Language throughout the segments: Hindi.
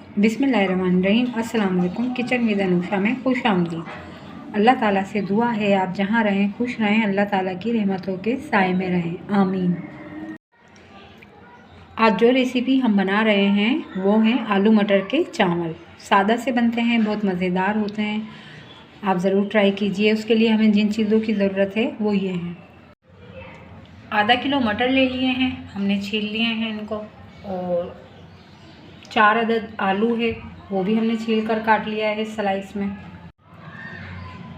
बिस्मिल्लाहिर्रहमानिर्रहीम। अस्सलाम वालेकुम। किचन विद अनूशा में खुश आमदीद। अल्लाह ताला से दुआ है आप जहाँ रहें खुश रहें, अल्लाह ताला की रहमतों के साए में रहें, आमीन। आज जो रेसिपी हम बना रहे हैं वो हैं आलू मटर के चावल। सादा से बनते हैं, बहुत मज़ेदार होते हैं, आप ज़रूर ट्राई कीजिए। उसके लिए हमें जिन चीज़ों की ज़रूरत है वो ये हैं। आधा किलो मटर ले लिए हैं, हमने छील लिए हैं इनको। और 4 अदद आलू है, वो भी हमने छील कर काट लिया है स्लाइस में।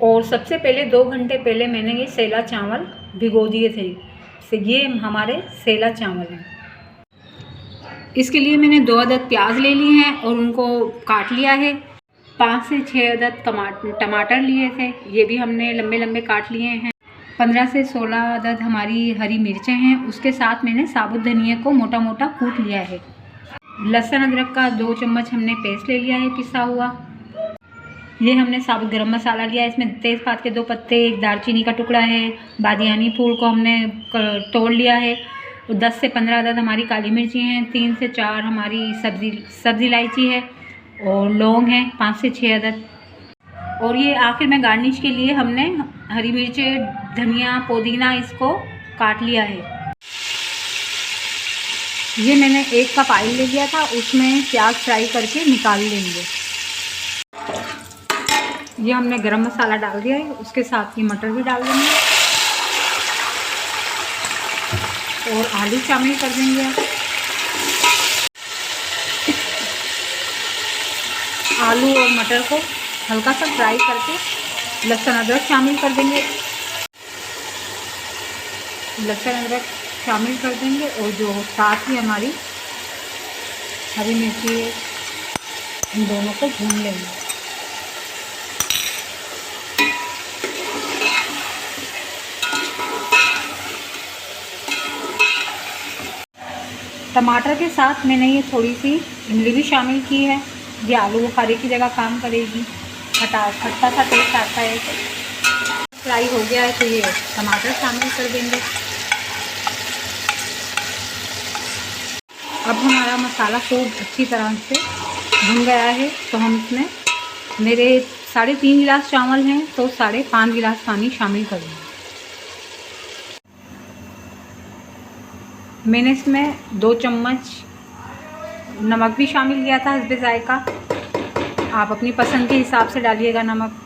और सबसे पहले 2 घंटे पहले मैंने ये सेला चावल भिगो दिए थे। ये हमारे सेला चावल हैं। इसके लिए मैंने 2 अदद प्याज ले लिए हैं और उनको काट लिया है। 5 से 6 अदद टमाटर लिए थे, ये भी हमने लंबे लंबे काट लिए हैं। 15 से 16 अदद हमारी हरी मिर्चें हैं। उसके साथ मैंने साबुत धनिया को मोटा मोटा कूट लिया है। लहसुन अदरक का 2 चम्मच हमने पेस्ट ले लिया है पिसा हुआ। ये हमने साबुत गरम मसाला लिया है, इसमें तेज़पात के 2 पत्ते, 1 दालचीनी का टुकड़ा है, बादियानी फूल को हमने तोड़ लिया है। 10 से 15 अदद हमारी काली मिर्ची हैं, 3 से 4 हमारी सब्ज़ी इलायची है और लौंग है 5 से 6 अदद। और ये आखिर में गार्निश के लिए हमने हरी मिर्चें, धनिया, पुदीना इसको काट लिया है। ये मैंने 1 कप ऑयल ले लिया था, उसमें प्याज फ्राई करके निकाल लेंगे। ये हमने गरम मसाला डाल दिया है, उसके साथ ये मटर भी डाल देंगे और आलू शामिल कर देंगे। आलू और मटर को हल्का सा फ्राई करके लहसुन अदरक शामिल कर देंगे। लहसुन अदरक शामिल कर देंगे और जो साथ ही हमारी हरी मिर्ची है, इन दोनों को भून लेंगे। टमाटर के साथ मैंने ये थोड़ी सी इमली भी शामिल की है, ये आलू बुखारे की जगह काम करेगी। खट्टा सा टेस्ट आता है। फ्राई हो गया है तो ये टमाटर शामिल कर देंगे। अब हमारा मसाला खूब अच्छी तरह से भुन गया है तो हम इसमें, मेरे 3.5 गिलास चावल हैं तो 5.5 गिलास पानी शामिल कर देंगे। मैंने इसमें 2 चम्मच नमक भी शामिल किया था हस्बे जायका। आप अपनी पसंद के हिसाब से डालिएगा नमक।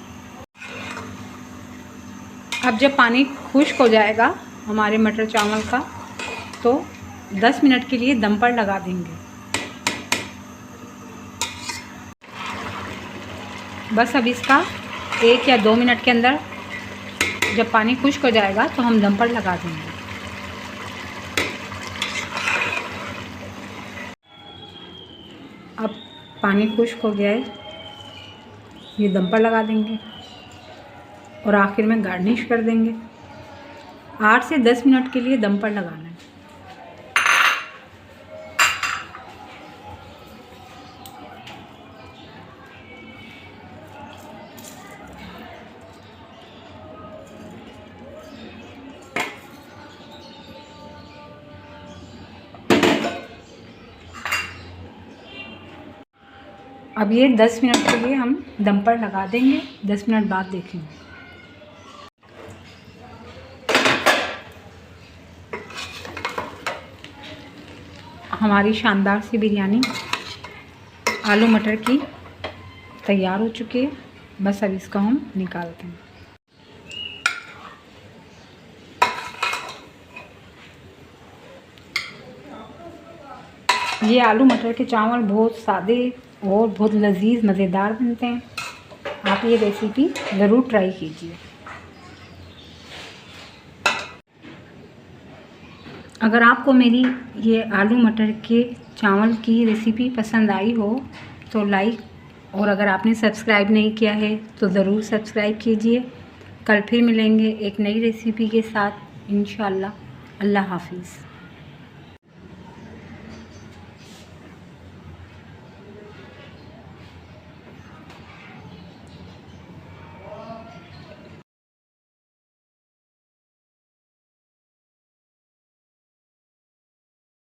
अब जब पानी खुश्क हो जाएगा हमारे मटर चावल का तो 10 मिनट के लिए दम पर लगा देंगे। बस अब इसका 1 या 2 मिनट के अंदर जब पानी खुश्क हो जाएगा तो हम दम पर लगा देंगे। अब पानी खुश्क हो गया है, ये दम पर लगा देंगे और आखिर में गार्निश कर देंगे। 8 से 10 मिनट के लिए दम पर लगाना है। अब ये 10 मिनट के लिए हम दम पर लगा देंगे। 10 मिनट बाद देखेंगे। हमारी शानदार सी बिरयानी आलू मटर की तैयार हो चुकी है। बस अब इसको हम निकालते हैं। ये आलू मटर के चावल बहुत सादे और बहुत लजीज मज़ेदार बनते हैं। आप ये रेसिपी ज़रूर ट्राई कीजिए। अगर आपको मेरी ये आलू मटर के चावल की रेसिपी पसंद आई हो तो लाइक, और अगर आपने सब्सक्राइब नहीं किया है तो ज़रूर सब्सक्राइब कीजिए। कल फिर मिलेंगे एक नई रेसिपी के साथ इंशाअल्लाह। अल्लाह हाफिज़।